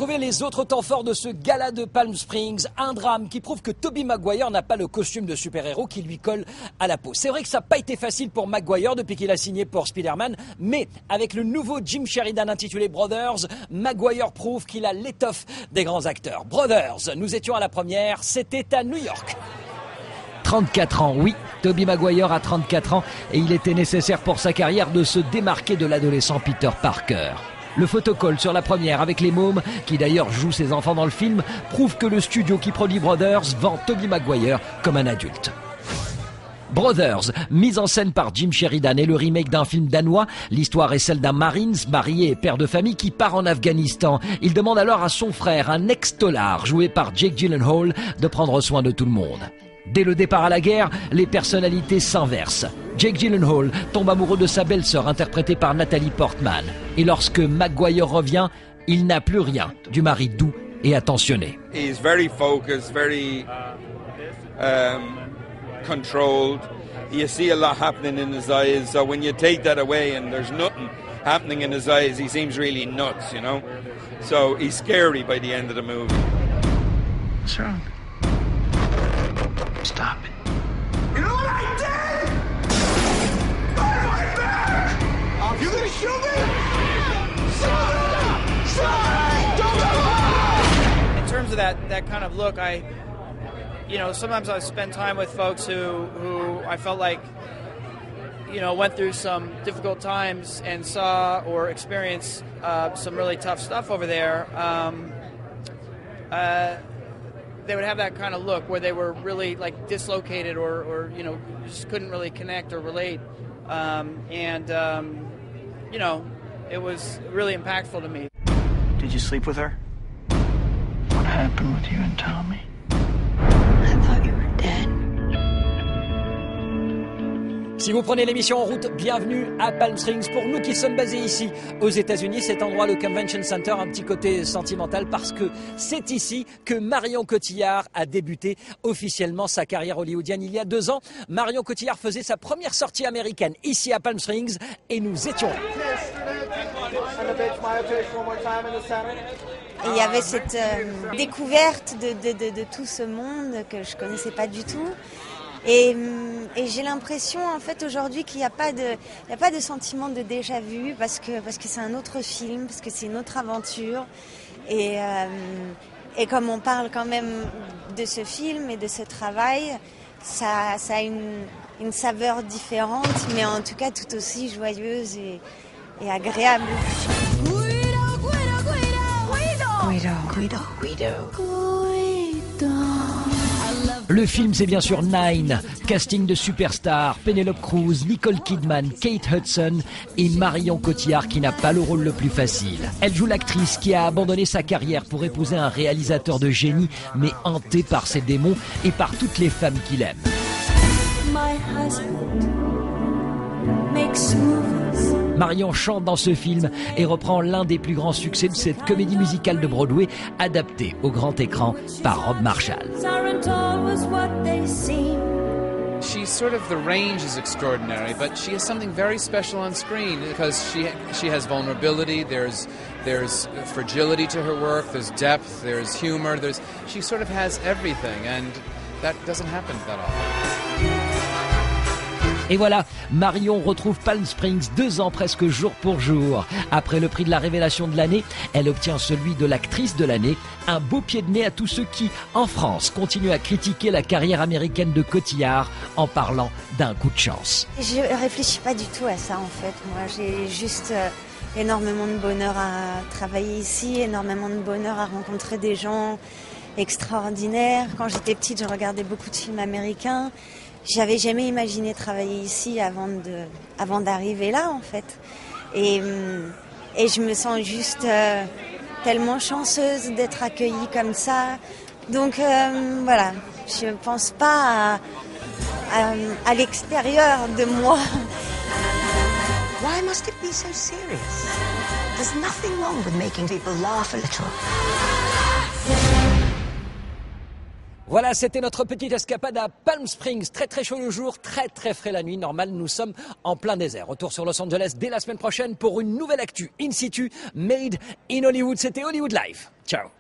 retrouver les autres temps forts de ce gala de Palm Springs. Un drame qui prouve que Tobey Maguire n'a pas le costume de super-héros qui lui colle à la peau. C'est vrai que ça n'a pas été facile pour Maguire depuis qu'il a signé pour Spider-Man, mais avec le nouveau Jim Sheridan intitulé Brothers, Maguire prouve qu'il a l'étoffe des grands acteurs. Brothers, nous étions à la première, c'était à New York. 34 ans, oui, Tobey Maguire a 34 ans et il était nécessaire pour sa carrière de se démarquer de l'adolescent Peter Parker. Le photocall sur la première avec les mômes, qui d'ailleurs jouent ses enfants dans le film, prouve que le studio qui produit Brothers vend Tobey Maguire comme un adulte. Brothers, mise en scène par Jim Sheridan, est le remake d'un film danois. L'histoire est celle d'un Marines, marié et père de famille, qui part en Afghanistan. Il demande alors à son frère, un ex-tolard, joué par Jake Gyllenhaal, de prendre soin de tout le monde. Dès le départ à la guerre, les personnalités s'inversent. Jake Gyllenhaal tombe amoureux de sa belle-sœur, interprétée par Natalie Portman. Et lorsque Maguire revient, il n'a plus rien du mari doux et attentionné. He's very focused, very controlled. You see a lot happening in his eyes, so when you take that away and there's nothing happening in his eyes, he seems really nuts, you know? So he's scary by the end of the movie. What's wrong? Stop it. You know what I did? I'm right back! You gonna shoot me? Stop! Don't go! In terms of that kind of look, sometimes I spend time with folks who I felt like, went through some difficult times and saw or experienced some really tough stuff over there. They would have that kind of look where they were really like dislocated or just couldn't really connect or relate. It was really impactful to me. Did you sleep with her? What happened with you and Tommy? I thought you were dead. Si vous prenez l'émission en route, bienvenue à Palm Springs. Pour nous qui sommes basés ici aux États-Unis, cet endroit, le Convention Center, a un petit côté sentimental parce que c'est ici que Marion Cotillard a débuté officiellement sa carrière hollywoodienne il y a 2 ans. Marion Cotillard faisait sa première sortie américaine ici à Palm Springs et nous étions là. Et il y avait cette découverte de tout ce monde que je connaissais pas du tout. Et j'ai l'impression en fait aujourd'hui qu'il n'y a pas de sentiment de déjà vu parce que c'est un autre film, parce que c'est une autre aventure et comme on parle quand même de ce film et de ce travail, ça a une saveur différente, mais en tout cas tout aussi joyeuse et agréable. Le film, c'est bien sûr Nine, casting de superstars, Penelope Cruz, Nicole Kidman, Kate Hudson et Marion Cotillard qui n'a pas le rôle le plus facile. Elle joue l'actrice qui a abandonné sa carrière pour épouser un réalisateur de génie, mais hanté par ses démons et par toutes les femmes qu'il aime. Marion chante dans ce film et reprend l'un des plus grands succès de cette comédie musicale de Broadway, adaptée au grand écran par Rob Marshall. She's sort of, the range is extraordinary, but she has something very special on screen because she has vulnerability, there's fragility to her work, there's depth, there's humor, she sort of has everything, and that doesn't happen that often. Et voilà, Marion retrouve Palm Springs 2 ans presque jour pour jour. Après le prix de la révélation de l'année, elle obtient celui de l'actrice de l'année. Un beau pied de nez à tous ceux qui, en France, continuent à critiquer la carrière américaine de Cotillard en parlant d'un coup de chance. Je réfléchis pas du tout à ça en fait. Moi, j'ai juste énormément de bonheur à travailler ici, énormément de bonheur à rencontrer des gens extraordinaires. Quand j'étais petite, je regardais beaucoup de films américains. J'avais jamais imaginé travailler ici avant d'arriver là en fait. Et je me sens juste tellement chanceuse d'être accueillie comme ça. Donc voilà, je pense pas à l'extérieur de moi. Why must it be so serious? There's nothing wrong with making people laugh a little. Voilà, c'était notre petite escapade à Palm Springs. Très très chaud le jour, très très frais la nuit. Normal, nous sommes en plein désert. Retour sur Los Angeles dès la semaine prochaine pour une nouvelle actu in situ, made in Hollywood. C'était Hollywood Live. Ciao.